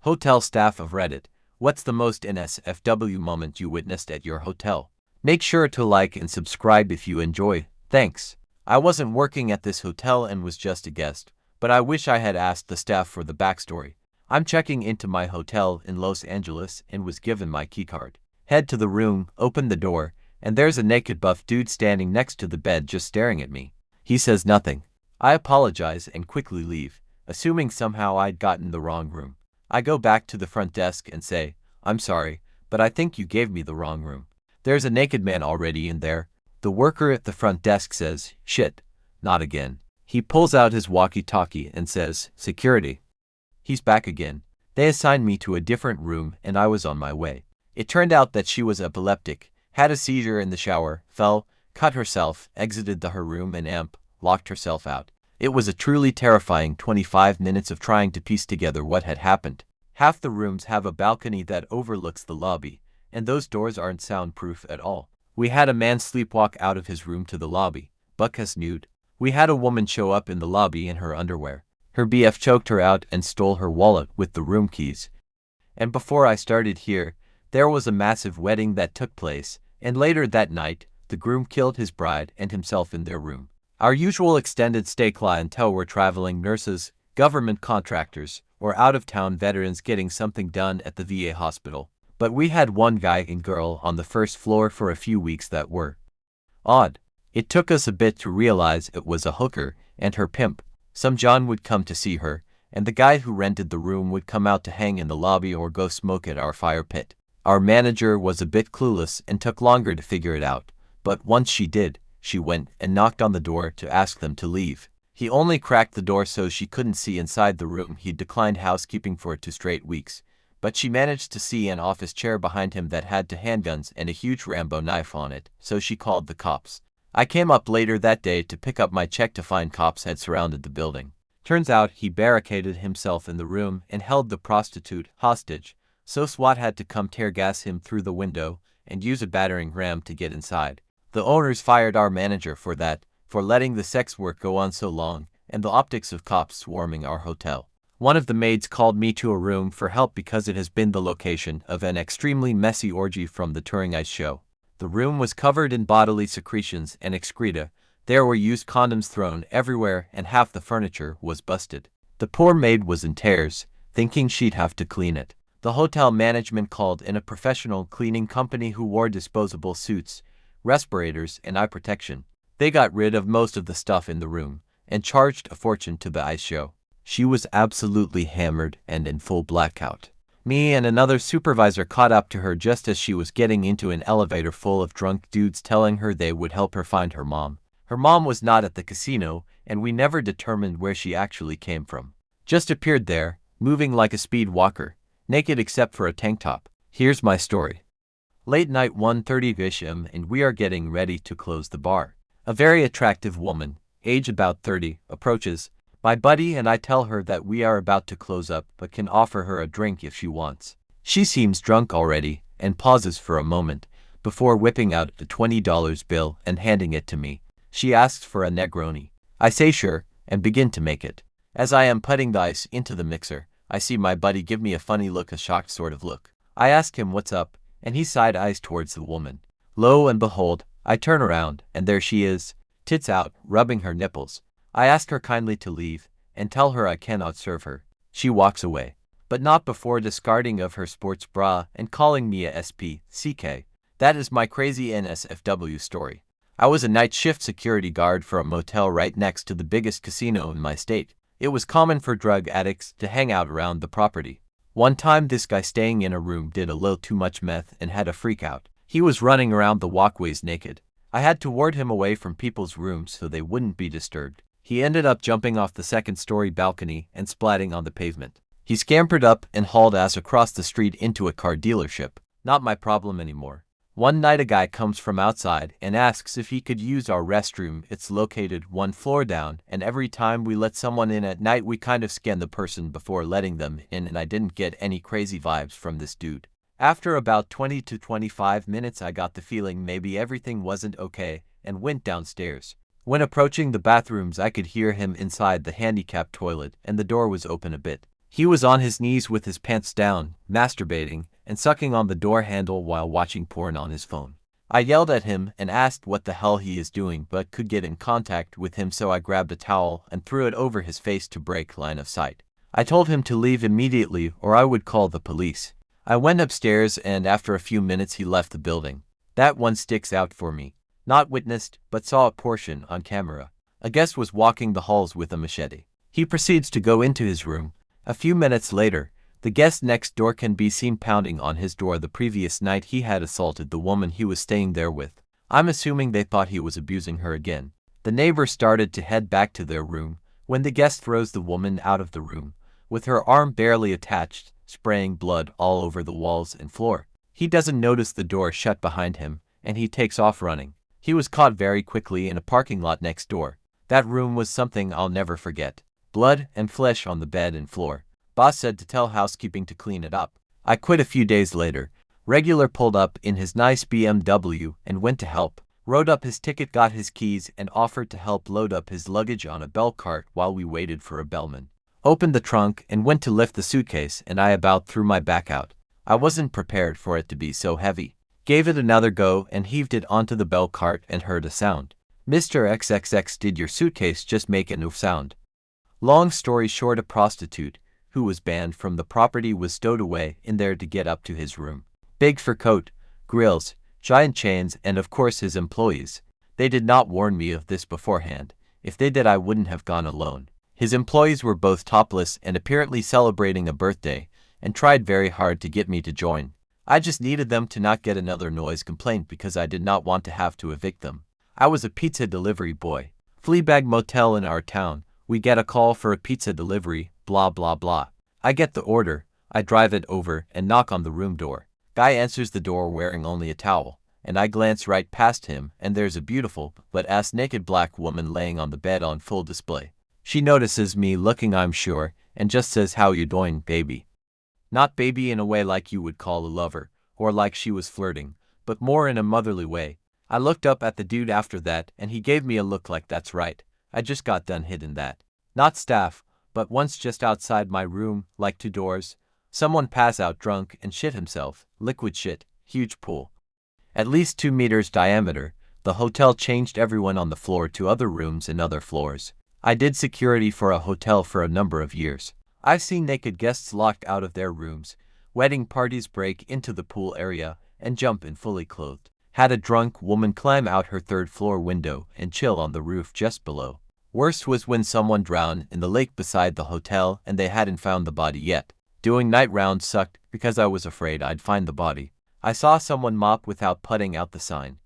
Hotel staff of Reddit, what's the most NSFW moment you witnessed at your hotel? Make sure to like and subscribe if you enjoy. Thanks. I wasn't working at this hotel and was just a guest, but I wish I had asked the staff for the backstory. I'm checking into my hotel in Los Angeles and was given my keycard. Head to the room, open the door, and there's a naked buff dude standing next to the bed just staring at me. He says nothing. I apologize and quickly leave, assuming somehow I'd gotten the wrong room. I go back to the front desk and say, "I'm sorry, but I think you gave me the wrong room. There's a naked man already in there." The worker at the front desk says, "Shit, not again." He pulls out his walkie-talkie and says, "Security." He's back again. They assigned me to a different room and I was on my way. It turned out that she was epileptic, had a seizure in the shower, fell, cut herself, exited her room and locked herself out. It was a truly terrifying 25 minutes of trying to piece together what had happened. Half the rooms have a balcony that overlooks the lobby, and those doors aren't soundproof at all. We had a man sleepwalk out of his room to the lobby, butt-ass nude. We had a woman show up in the lobby in her underwear. Her BF choked her out and stole her wallet with the room keys. And before I started here, there was a massive wedding that took place, and later that night, the groom killed his bride and himself in their room. Our usual extended stay clientele were traveling nurses, government contractors, or out-of-town veterans getting something done at the VA hospital. But we had one guy and girl on the first floor for a few weeks that were odd. It took us a bit to realize it was a hooker and her pimp. Some John would come to see her, and the guy who rented the room would come out to hang in the lobby or go smoke at our fire pit. Our manager was a bit clueless and took longer to figure it out, but once she did, she went and knocked on the door to ask them to leave. He only cracked the door so she couldn't see inside the room. He'd declined housekeeping for 2 straight weeks, but she managed to see an office chair behind him that had 2 handguns and a huge Rambo knife on it, so she called the cops. I came up later that day to pick up my check to find cops had surrounded the building. Turns out he barricaded himself in the room and held the prostitute hostage, so SWAT had to come tear gas him through the window and use a battering ram to get inside. The owners fired our manager for that, for letting the sex work go on so long, and the optics of cops swarming our hotel. One of the maids called me to a room for help because it has been the location of an extremely messy orgy from the touring ice show. The room was covered in bodily secretions and excreta. There were used condoms thrown everywhere and half the furniture was busted. The poor maid was in tears, thinking she'd have to clean it. The hotel management called in a professional cleaning company who wore disposable suits, respirators, and eye protection. They got rid of most of the stuff in the room and charged a fortune to the ice show. She was absolutely hammered and in full blackout. Me and another supervisor caught up to her just as she was getting into an elevator full of drunk dudes telling her they would help her find her mom. Her mom was not at the casino, and we never determined where she actually came from. Just appeared there, moving like a speed walker, naked except for a tank top. Here's my story. Late night 1:30-ish am and we are getting ready to close the bar. A very attractive woman, age about 30, approaches. My buddy and I tell her that we are about to close up but can offer her a drink if she wants. She seems drunk already and pauses for a moment before whipping out a $20 bill and handing it to me. She asks for a Negroni. I say sure and begin to make it. As I am putting the ice into the mixer, I see my buddy give me a funny look, a shocked sort of look. I ask him what's up, and he side-eyes towards the woman. Lo and behold, I turn around, and there she is, tits out, rubbing her nipples. I ask her kindly to leave, and tell her I cannot serve her. She walks away, but not before discarding of her sports bra and calling me a SPCK. That is my crazy NSFW story. I was a night shift security guard for a motel right next to the biggest casino in my state. It was common for drug addicts to hang out around the property. One time this guy staying in a room did a little too much meth and had a freak out. He was running around the walkways naked. I had to ward him away from people's rooms so they wouldn't be disturbed. He ended up jumping off the second-story balcony and splatting on the pavement. He scampered up and hauled ass across the street into a car dealership. Not my problem anymore. One night a guy comes from outside and asks if he could use our restroom. It's located 1 floor down, and every time we let someone in at night we kind of scan the person before letting them in, and I didn't get any crazy vibes from this dude. After about 20 to 25 minutes I got the feeling maybe everything wasn't okay and went downstairs. When approaching the bathrooms I could hear him inside the handicapped toilet and the door was open a bit. He was on his knees with his pants down, masturbating, and sucking on the door handle while watching porn on his phone. I yelled at him and asked what the hell he is doing but could get in contact with him, so I grabbed a towel and threw it over his face to break line of sight. I told him to leave immediately or I would call the police. I went upstairs and after a few minutes he left the building. That one sticks out for me. Not witnessed, but saw a portion on camera. A guest was walking the halls with a machete. He proceeds to go into his room. A few minutes later, the guest next door can be seen pounding on his door. The previous night he had assaulted the woman he was staying there with. I'm assuming they thought he was abusing her again. The neighbor started to head back to their room when the guest throws the woman out of the room, with her arm barely attached, spraying blood all over the walls and floor. He doesn't notice the door shut behind him, and he takes off running. He was caught very quickly in a parking lot next door. That room was something I'll never forget. Blood and flesh on the bed and floor. Boss said to tell housekeeping to clean it up. I quit a few days later. Regular pulled up in his nice BMW and went to help. Wrote up his ticket, got his keys, and offered to help load up his luggage on a bell cart while we waited for a bellman. Opened the trunk and went to lift the suitcase, and I about threw my back out. I wasn't prepared for it to be so heavy. Gave it another go and heaved it onto the bell cart and heard a sound. Mr. XXX, did your suitcase just make a new sound? Long story short, a prostitute, who was banned from the property, was stowed away in there to get up to his room. Big fur coat, grills, giant chains, and of course his employees. They did not warn me of this beforehand. If they did, I wouldn't have gone alone. His employees were both topless and apparently celebrating a birthday, and tried very hard to get me to join. I just needed them to not get another noise complaint because I did not want to have to evict them. I was a pizza delivery boy. Fleabag motel in our town. We get a call for a pizza delivery, blah blah blah. I get the order, I drive it over and knock on the room door. Guy answers the door wearing only a towel, and I glance right past him and there's a beautiful but ass-naked black woman laying on the bed on full display. She notices me looking, I'm sure, and just says, "How you doing, baby?" Not baby in a way like you would call a lover, or like she was flirting, but more in a motherly way. I looked up at the dude after that and he gave me a look like, that's right, I just got done hitting that. Not staff, but once just outside my room, like 2 doors. Someone pass out drunk and shit himself, liquid shit, huge pool. At least 2 meters diameter. The hotel changed everyone on the floor to other rooms and other floors. I did security for a hotel for a number of years. I've seen naked guests locked out of their rooms, wedding parties break into the pool area and jump in fully clothed. Had a drunk woman climb out her 3rd floor window and chill on the roof just below. Worst was when someone drowned in the lake beside the hotel and they hadn't found the body yet. Doing night rounds sucked because I was afraid I'd find the body. I saw someone mop without putting out the sign.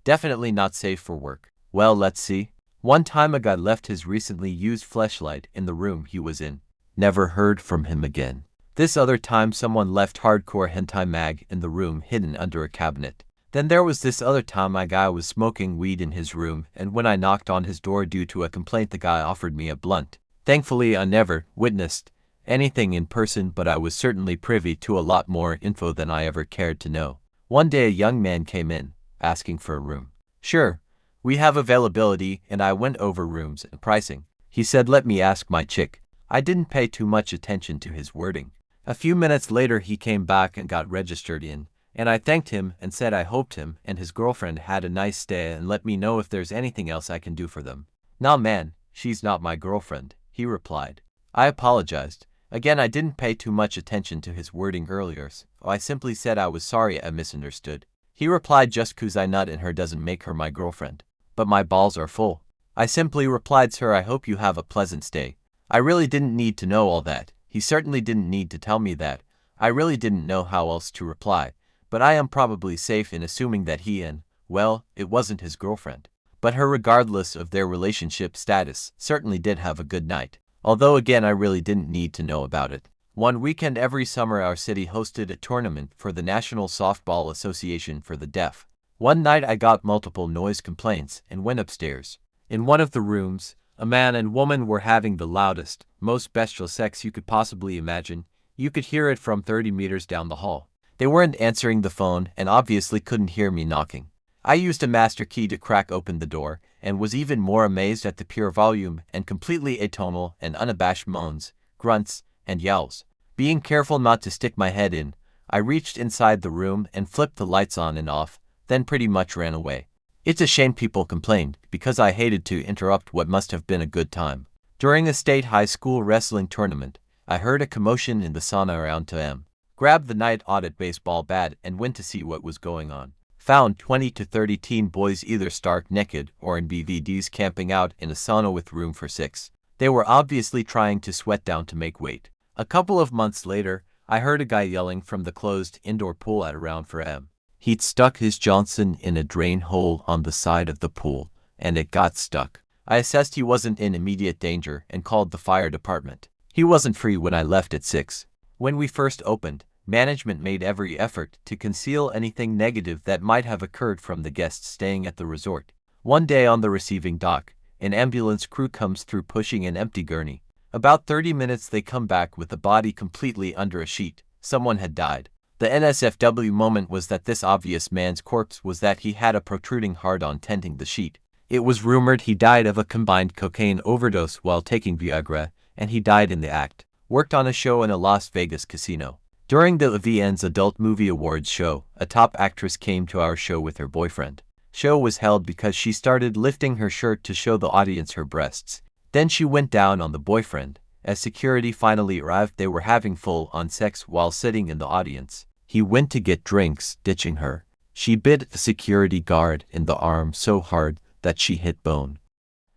Definitely not safe for work. Well, let's see. One time a guy left his recently used fleshlight in the room he was in. Never heard from him again. This other time someone left hardcore hentai mag in the room hidden under a cabinet. Then there was this other time a guy was smoking weed in his room, and when I knocked on his door due to a complaint, the guy offered me a blunt. Thankfully I never witnessed anything in person, but I was certainly privy to a lot more info than I ever cared to know. One day a young man came in, asking for a room. Sure, we have availability, and I went over rooms and pricing. He said, let me ask my chick. I didn't pay too much attention to his wording. A few minutes later he came back and got registered in, and I thanked him and said I hoped him and his girlfriend had a nice stay and let me know if there's anything else I can do for them. Nah man, she's not my girlfriend, he replied. I apologized. Again, I didn't pay too much attention to his wording earlier, so I simply said I was sorry I misunderstood. He replied, just 'cause I nut in her doesn't make her my girlfriend. But my balls are full. I simply replied, sir, I hope you have a pleasant stay. I really didn't need to know all that. He certainly didn't need to tell me that. I really didn't know how else to reply. But I am probably safe in assuming that he and, well, it wasn't his girlfriend. But her, regardless of their relationship status, certainly did have a good night. Although again, I really didn't need to know about it. One weekend every summer our city hosted a tournament for the National Softball Association for the Deaf. One night I got multiple noise complaints and went upstairs. In one of the rooms, a man and woman were having the loudest, most bestial sex you could possibly imagine. You could hear it from 30 meters down the hall. They weren't answering the phone and obviously couldn't hear me knocking. I used a master key to crack open the door and was even more amazed at the pure volume and completely atonal and unabashed moans, grunts, and yells. Being careful not to stick my head in, I reached inside the room and flipped the lights on and off, then pretty much ran away. It's a shame people complained, because I hated to interrupt what must have been a good time. During a state high school wrestling tournament, I heard a commotion in the sauna around 2 a.m. Grabbed the night audit baseball bat and went to see what was going on. Found 20 to 30 teen boys either stark naked or in BVDs camping out in a sauna with room for 6. They were obviously trying to sweat down to make weight. A couple of months later, I heard a guy yelling from the closed indoor pool at around 4 a.m. He'd stuck his Johnson in a drain hole on the side of the pool, and it got stuck. I assessed he wasn't in immediate danger and called the fire department. He wasn't free when I left at 6. When we first opened, management made every effort to conceal anything negative that might have occurred from the guests staying at the resort. One day on the receiving dock, an ambulance crew comes through pushing an empty gurney. About 30 minutes they come back with the body completely under a sheet. Someone had died. The NSFW moment was that this obvious man's corpse was that he had a protruding hard-on tending the sheet. It was rumored he died of a combined cocaine overdose while taking Viagra, and he died in the act. Worked on a show in a Las Vegas casino. During the VN's Adult Movie Awards show, a top actress came to our show with her boyfriend. Show was held because she started lifting her shirt to show the audience her breasts. Then she went down on the boyfriend. As security finally arrived, they were having full-on sex while sitting in the audience. He went to get drinks, ditching her. She bit a security guard in the arm so hard that she hit bone.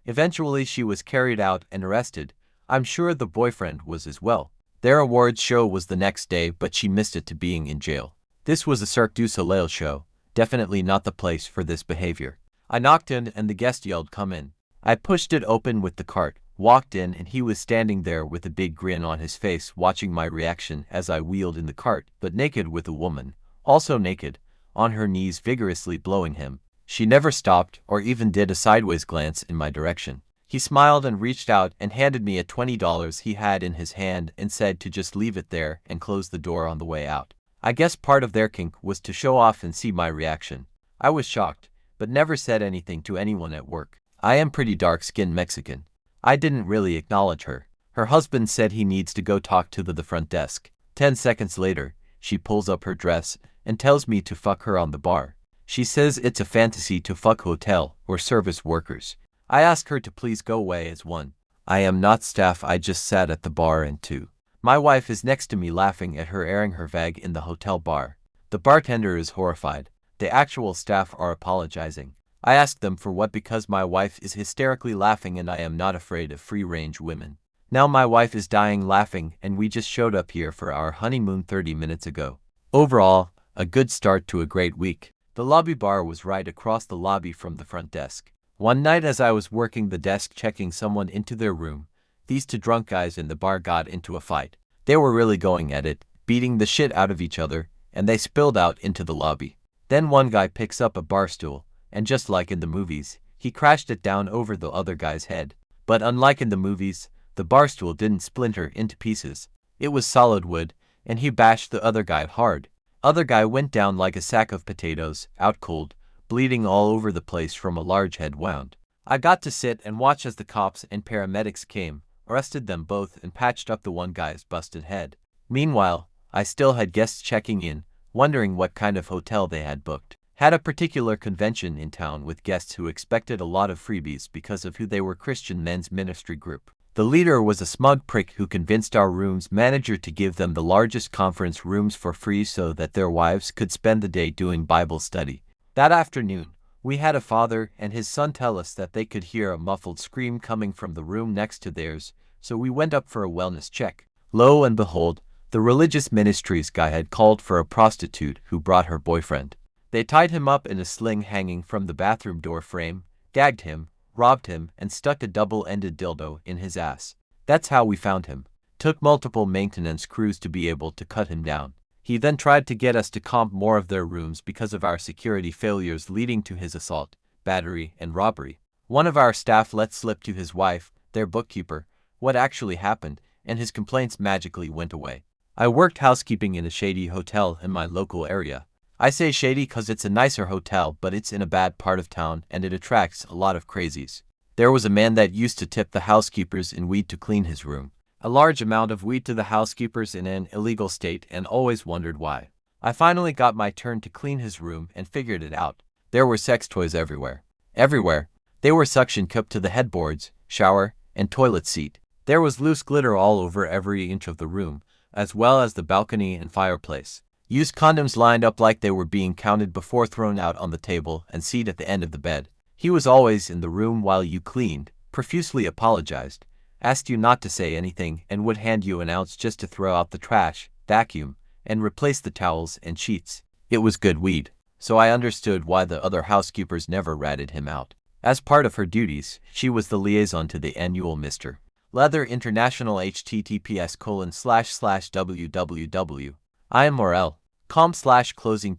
Eventually she was carried out and arrested. I'm sure the boyfriend was as well. Their awards show was the next day, but she missed it to being in jail. This was a Cirque du Soleil show. Definitely not the place for this behavior. I knocked in and the guest yelled, "Come in." I pushed it open with the cart, walked in, and he was standing there with a big grin on his face watching my reaction as I wheeled in the cart, but naked with a woman, also naked, on her knees vigorously blowing him. She never stopped or even did a sideways glance in my direction. He smiled and reached out and handed me a $20 he had in his hand and said to just leave it there and close the door on the way out. I guess part of their kink was to show off and see my reaction. I was shocked, but never said anything to anyone at work. I am pretty dark-skinned Mexican. I didn't really acknowledge her. Her husband said he needs to go talk to the front desk. 10 seconds later, she pulls up her dress and tells me to fuck her on the bar. She says it's a fantasy to fuck hotel or service workers. I ask her to please go away as one. I am not staff, I just sat at the bar and 2. My wife is next to me laughing at her airing her vag in the hotel bar. The bartender is horrified. The actual staff are apologizing. I ask them for what because my wife is hysterically laughing and I am not afraid of free-range women. Now my wife is dying laughing and we just showed up here for our honeymoon 30 minutes ago. Overall, a good start to a great week. The lobby bar was right across the lobby from the front desk. One night as I was working the desk checking someone into their room, these 2 drunk guys in the bar got into a fight. They were really going at it, beating the shit out of each other, and they spilled out into the lobby. Then one guy picks up a bar stool, and just like in the movies, he crashed it down over the other guy's head. But unlike in the movies, the bar stool didn't splinter into pieces. It was solid wood, and he bashed the other guy hard. Other guy went down like a sack of potatoes, out cold, bleeding all over the place from a large head wound. I got to sit and watch as the cops and paramedics came, arrested them both and patched up the one guy's busted head. Meanwhile, I still had guests checking in, wondering what kind of hotel they had booked. Had a particular convention in town with guests who expected a lot of freebies because of who they were, Christian men's ministry group. The leader was a smug prick who convinced our room's manager to give them the largest conference rooms for free so that their wives could spend the day doing Bible study. That afternoon, we had a father and his son tell us that they could hear a muffled scream coming from the room next to theirs, so we went up for a wellness check. Lo and behold, the religious ministries guy had called for a prostitute who brought her boyfriend. They tied him up in a sling hanging from the bathroom door frame, gagged him, robbed him, and stuck a double-ended dildo in his ass. That's how we found him. Took multiple maintenance crews to be able to cut him down. He then tried to get us to comp more of their rooms because of our security failures leading to his assault, battery, and robbery. One of our staff let slip to his wife, their bookkeeper, what actually happened, and his complaints magically went away. I worked housekeeping in a shady hotel in my local area. I say shady cause it's a nicer hotel, but it's in a bad part of town and it attracts a lot of crazies. There was a man that used to tip the housekeepers in weed to clean his room. a large amount of weed to the housekeepers in an illegal state and always wondered why. I finally got my turn to clean his room and figured it out. There were sex toys everywhere. Everywhere. They were suction cupped to the headboards, shower, and toilet seat. There was loose glitter all over every inch of the room, as well as the balcony and fireplace. Used condoms lined up like they were being counted before thrown out on the table and seat at the end of the bed. He was always in the room while you cleaned, profusely apologized, asked you not to say anything, and would hand you an ounce just to throw out the trash, vacuum, and replace the towels and sheets. It was good weed, so I understood why the other housekeepers never ratted him out. As part of her duties, she was the liaison to the annual Mr. Leather International https://www.IamOrel.com/closing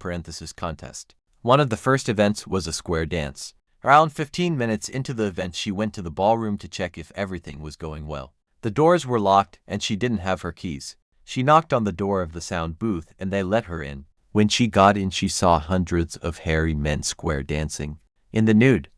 contest. One of the first events was a square dance. Around 15 minutes into the event, she went to the ballroom to check if everything was going well. The doors were locked and she didn't have her keys. She knocked on the door of the sound booth and they let her in. When she got in, she saw hundreds of hairy men square dancing. In the nude,